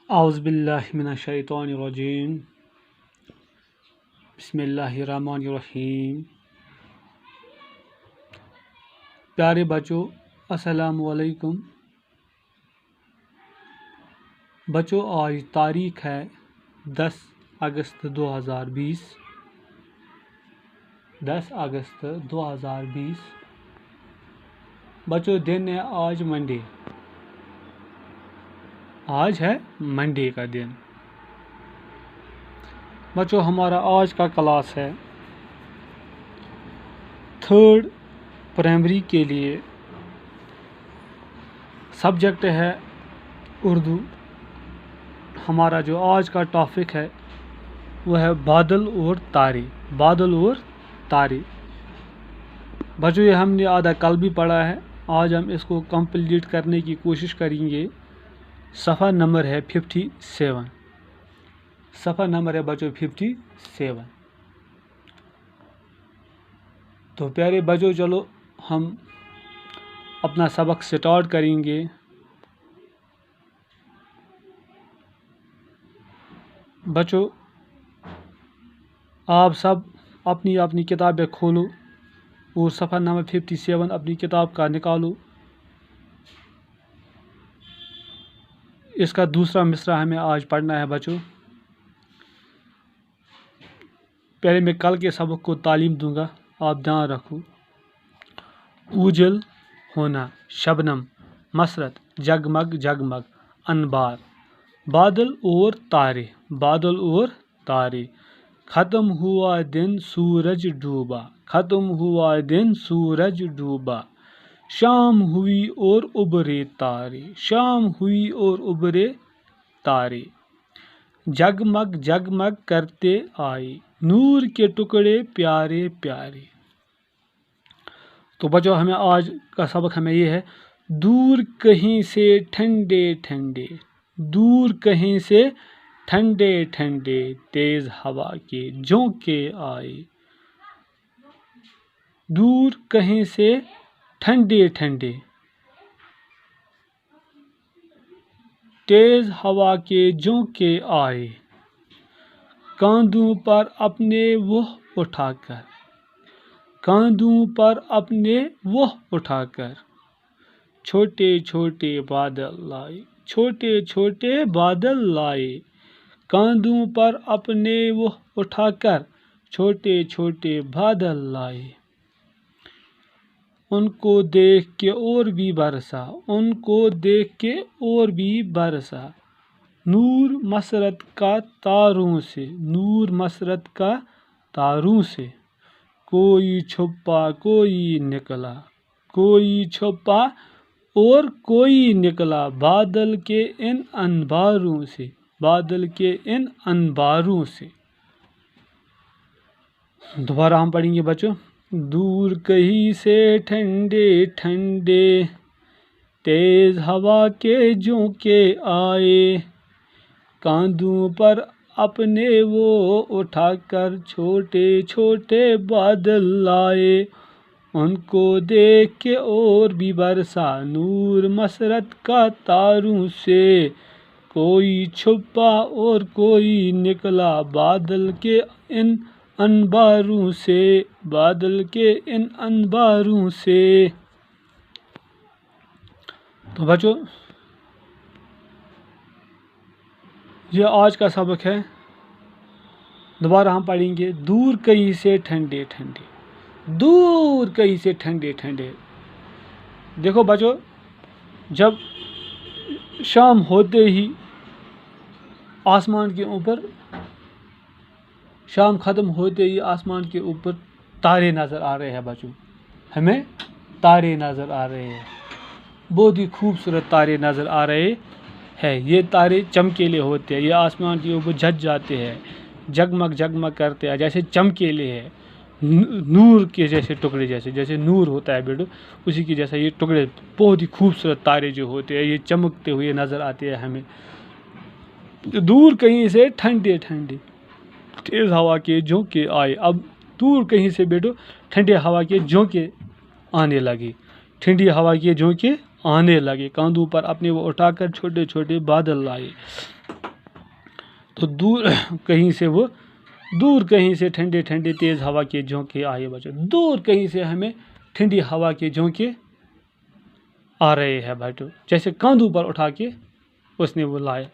اعوذ باللہ من الشیطان الرجیم بسم اللہ الرحمن الرحیم۔ پیارے بچوں السلام علیکم۔ بچوں آج تاریخ ہے 10 اگست 2020۔ 10 اگست 2020 بچوں دن ہے آج منڈے۔ آج ہے منڈے کا دن۔ بچوں ہمارا آج کا کلاس ہے 3rd پرائمری کے لیے، سبجیکٹ ہے اردو۔ ہمارا جو آج کا ٹاپک ہے وہ ہے بادل اور تارے۔ بادل اور تارے بچوں یہ ہم نے آدھا کل بھی پڑھا ہے، آج ہم اس کو کمپلیٹ کرنے کی کوشش کریں گے۔ صفحہ نمبر ہے 57۔ صفحہ نمبر ہے بچوں 57۔ تو پیارے بچوں چلو ہم اپنا سبق سٹارٹ کریں گے۔ بچوں آپ سب اپنی اپنی کتابیں کھولو اور صفحہ نمبر 57 اپنی کتاب کا نکالو۔ اس کا دوسرا مصرع ہمیں آج پڑھنا ہے بچوں۔ پہلے میں کل کے سبق کو تعلیم دوں گا، آپ دھیان رکھو۔ اوجل ہونا، شبنم، مسرت، جگمگ جگمگ، انبار، بادل اور تارے، بادل اور تارے، ختم ہوا دن سورج ڈوبا، ختم ہوا دن سورج ڈوبا، شام ہوئی اور ابھرے تارے، شام ہوئی اور ابھرے تارے، جگمگ جگمگ کرتے آئے، نور کے ٹکڑے پیارے پیارے۔ تو بچوں ہمیں آج کا سبق ہمیں یہ ہے، دور کہیں سے ٹھنڈے ٹھنڈے، دور کہیں سے ٹھنڈے ٹھنڈے تیز ہوا کے جھونکے آئے، دور کہیں سے ٹھنڈے ٹھنڈے تیز ہوا کے جھونکے آئے، کاندھوں پر اپنے وہ اٹھا کر، کاندھوں پر اپنے وہ اٹھا کر، چھوٹے چھوٹے بادل لائے، چھوٹے چھوٹے بادل لائے، کاندھوں پر اپنے وہ اٹھا کر، چھوٹے چھوٹے بادل لائے، ان کو دیکھ کے اور بھی برسا، ان کو دیکھ کے اور بھی برسا، نور مسرت کا تاروں سے، نور مسرت کا تاروں سے، کوئی چھپا کوئی نکلا، کوئی چھپا اور کوئی نکلا، بادل کے ان انباروں سے، بادل کے ان انباروں سے۔ دوبارہ ہم پڑھیں گے بچوں، دور کہیں سے ٹھنڈے ٹھنڈے تیز ہوا کے جھونکے آئے، کاندھوں پر اپنے وہ اٹھا کر، چھوٹے چھوٹے بادل لائے، ان کو دیکھ کے اور بھی برسا، نور مسرت کا تاروں سے، کوئی چھپا اور کوئی نکلا، بادل کے ان انباروں سے، بادل کے ان انباروں سے۔ تو بچوں یہ آج کا سبق ہے۔ دوبارہ ہم پڑھیں گے، دور کہیں سے ٹھنڈے ٹھنڈے، دور کہیں سے ٹھنڈے ٹھنڈے۔ دیکھو بچوں جب شام ہوتے ہی آسمان کے اوپر، شام ختم ہوتے ہی آسمان کے اوپر تارے نظر آ رہے ہیں بچوں، ہمیں تارے نظر آ رہے ہیں، بہت ہی خوبصورت تارے نظر آ رہے ہیں۔ یہ تارے چمکیلے ہوتے ہیں، یہ آسمان کے اوپر جھٹ جاتے ہیں، جگمگ جگمگ کرتے ہیں، جیسے چمکیلے ہیں، نور کے جیسے ٹکڑے، جیسے جیسے نور ہوتا ہے بیٹو اسی کی جیسا یہ ٹکڑے، بہت ہی خوبصورت تارے جو ہوتے ہیں یہ چمکتے ہوئے نظر آتے ہیں ہمیں، دور کہیں سے ٹھنڈے ٹھنڈے تیز ہوا کے جھونکے آئے۔ اب دور کہیں سے بیٹو ٹھنڈے ہوا کے جھونکے آنے لگے، ٹھنڈی ہوا کے جھونکے آنے لگے، کاندھوں پر اپنے وہ اٹھا کر چھوٹے چھوٹے بادل لائے، تو دور کہیں سے وہ دور کہیں سے ٹھنڈے ٹھنڈے تیز ہوا کے جھونکے آئے بچوں، دور کہیں سے ہمیں ٹھنڈی ہوا کے جھونکے آ رہے ہیں بچوں، جیسے کاندھوں پر اٹھا کے اس نے وہ لائے۔